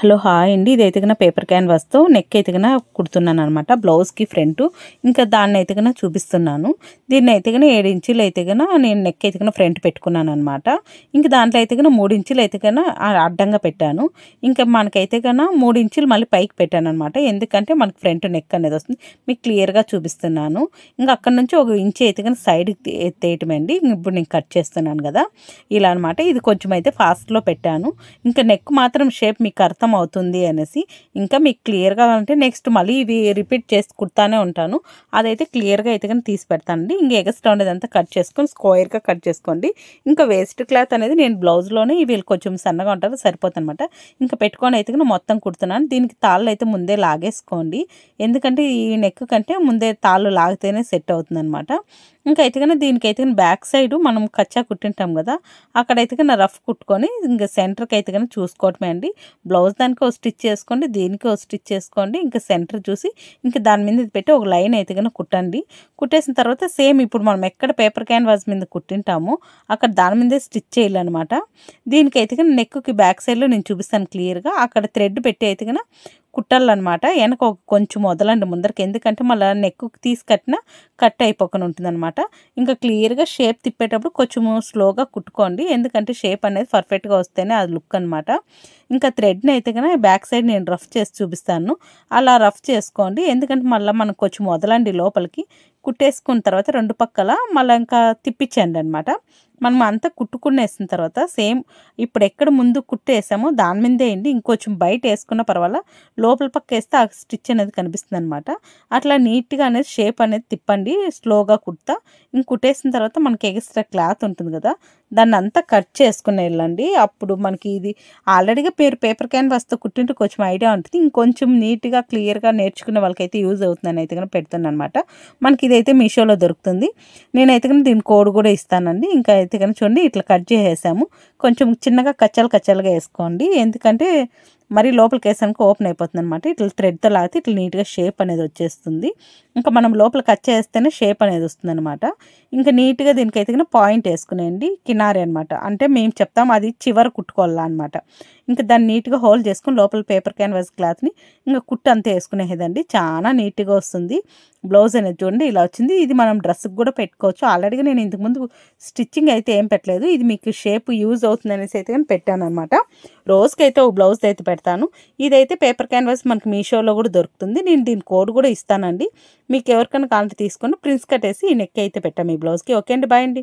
Hello hi అండి. ఇదైతే గన పేపర్ క్యాన్వాస్తో నెక్ అయితే గన కుడుతున్నాను అనమాట. బ్లౌజ్కి ఫ్రంట్ ఇంకా దాన్ని అయితే గన చూపిస్తున్నాను. దీన్ని అయితే గన 7 ఇంచులు అయితే గన నేను నెక్ అయితే గన ఫ్రంట్ పెట్టుకున్నాను అనమాట. ఇంకా దాంట్లో అయితే గన 3 ఇంచులు అయితే గన అడ్డంగా పెట్టాను. ఇంకా మనకైతే గన 3 ఇంచులు మళ్ళీ పైకి పెట్టాను అనమాట. ఎందుకంటే మనకి ఫ్రంట్ నెక్ అనేది వస్తుంది. మీకు క్లియర్గా చూపిస్తున్నాను. ఇంకా అక్కడ నుంచి 1 ఇంచు అయితే గన సైడ్కి తీయటమండి. ఇప్పుడు నేను కట్ చేస్తున్నాను కదా ఇలా అనమాట. ఇది కొంచెం అయితే ఫాస్ట్లో పెట్టాను. ఇంకా నెక్ మాత్రం షేప్ మీకు అర్థం అవుతుంది అనేసి ఇంకా మీకు క్లియర్గా అంటే నెక్స్ట్ మళ్ళీ ఇవి రిపీట్ చేసి కుడతానే ఉంటాను. అదైతే క్లియర్గా అయితే కానీ తీసి పెడతానండి. ఇంకా ఎక్స్ట్రా ఉండేదంతా కట్ చేసుకొని స్క్వేర్గా కట్ చేసుకోండి. ఇంకా వేస్ట్ క్లాత్ అనేది నేను బ్లౌజ్లోనే వీళ్ళు కొంచెం సన్నగా ఉంటారు సరిపోతుంది అనమాట. ఇంకా పెట్టుకొని అయితే కానీ మొత్తం కుడుతున్నాను. దీనికి తాళ్ళు అయితే ముందే లాగేసుకోండి. ఎందుకంటే ఈ నెక్ కంటే ముందే తాళ్ళు లాగితేనే సెట్ అవుతుంది అనమాట. ఇంకా అయితే కానీ దీనికైతే కానీ బ్యాక్ సైడ్ మనం కచ్చా కుట్టింటాం కదా అక్కడైతే కానీ రఫ్ కుట్టుకొని ఇంకా సెంటర్కి అయితే కానీ చూసుకోవటమే అండి. బ్లౌజ్ దానికి ఒక స్టిచ్ చేసుకోండి, దీనికి ఒక స్టిచ్ చేసుకోండి. ఇంకా సెంటర్ చూసి ఇంకా దాని మీద పెట్టి ఒక లైన్ అయితే కానీ కుట్టండి. కుట్టేసిన తర్వాత సేమ్ ఇప్పుడు మనం ఎక్కడ పేపర్ క్యాన్వాస్ మీద కుట్టింటామో అక్కడ దాని మీదే స్టిచ్ చేయాలన్నమాట. దీనికైతే కానీ నెక్కి బ్యాక్ సైడ్లో నేను చూపిస్తాను క్లియర్గా. అక్కడ థ్రెడ్ పెట్టి అయితే కానీ కుట్టాలన్నమాట. వెనక కొంచెం వదలండి ముందరికి, ఎందుకంటే మళ్ళీ నెక్కు తీసి కట్టినా కట్ అయిపోకుండా ఉంటుందన్నమాట. ఇంకా క్లియర్గా షేప్ తిప్పేటప్పుడు కొంచెము స్లోగా కుట్టుకోండి, ఎందుకంటే షేప్ అనేది పర్ఫెక్ట్గా వస్తేనే అది లుక్ అనమాట. ఇంకా థ్రెడ్ని అయితే కనుక బ్యాక్ సైడ్ నేను రఫ్ చేసి చూపిస్తాను. అలా రఫ్ చేసుకోండి, ఎందుకంటే మళ్ళీ మనకు కొంచెం వదలండి లోపలికి. కుట్టేసుకున్న తర్వాత రెండు పక్కల మళ్ళీ ఇంకా తిప్పించండి అనమాట. మనం అంతా కుట్టుకునేసిన తర్వాత సేమ్ ఇప్పుడు ఎక్కడ ముందు కుట్టేసామో దాని మీదే వేయండి. ఇంకొంచెం బయట వేసుకున్న పర్వాలా, లోపల పక్క వేస్తే ఆ స్టిచ్ అనేది కనిపిస్తుంది అనమాట. అట్లా నీట్గా అనేది షేప్ అనేది తిప్పండి స్లోగా కుడతా. ఇంక కుట్టేసిన తర్వాత మనకి ఎక్స్ట్రా క్లాత్ ఉంటుంది కదా దాన్ని అంతా కట్ చేసుకుని వెళ్ళండి. అప్పుడు మనకి ఇది ఆల్రెడీగా పేపర్ క్యాన్వాస్తో కుట్టింటే కొంచెం ఐడియా ఉంటుంది. ఇంకొంచెం నీట్గా క్లియర్గా నేర్చుకునే వాళ్ళకైతే యూజ్ అవుతుందని అయితే కనుక పెడుతున్నాను అనమాట. మనకి ఇదైతే మీషోలో దొరుకుతుంది. నేనైతే కనుక దీని కోడ్ కూడా ఇస్తానండి. ఇంకా అయితే కనుక చూడండి ఇట్లా కట్ చేసేసాము. కొంచెం చిన్నగా కచ్చలుగా వేసుకోండి, ఎందుకంటే మరి లోపలికి వేసానికి ఓపెన్ అయిపోతుంది అనమాట. ఇట్లా థ్రెడ్తో లాగితే ఇట్లా నీట్గా షేప్ అనేది వచ్చేస్తుంది. ఇంకా మనం లోపల కట్ చేస్తేనే షేప్ అనేది వస్తుంది అనమాట. ఇంకా నీట్గా దీనికైతే కనుక పాయింట్ వేసుకునేయండి కినారి అనమాట. అంటే మేము చెప్తాం అది చివర కుట్టుకోవాలా అనమాట. ఇంకా దాన్ని నీట్గా హోల్డ్ చేసుకుని లోపల పేపర్ క్యాన్వాస్ క్లాత్ని ఇంకా కుట్టు అంతా వేసుకునేదండి. చాలా నీట్గా వస్తుంది బ్లౌజ్ అనేది. చూడండి ఇలా వచ్చింది. ఇది మనం డ్రెస్కి కూడా పెట్టుకోవచ్చు. ఆల్రెడీగా నేను ఇంతకుముందు స్టిచ్చింగ్ అయితే ఏం పెట్టలేదు, ఇది మీకు షేప్ యూజ్ అవుతుంది అనేసి అయితే కానీ పెట్టాను అనమాట. రోజుకి అయితే ఒక బ్లౌజ్ అయితే పెడతాను. ఇదైతే పేపర్ క్యాన్వాస్ మనకి మీషోలో కూడా దొరుకుతుంది. నేను దీని కోడ్ కూడా ఇస్తానండి. మీకు ఎవరికైనా కావాలంటే తీసుకొని ప్రిన్స్ కట్టేసి ఈ నెక్ అయితే పెట్టాము ఈ బ్లౌజ్కి. ఓకే అండి, బాయ్ అండి.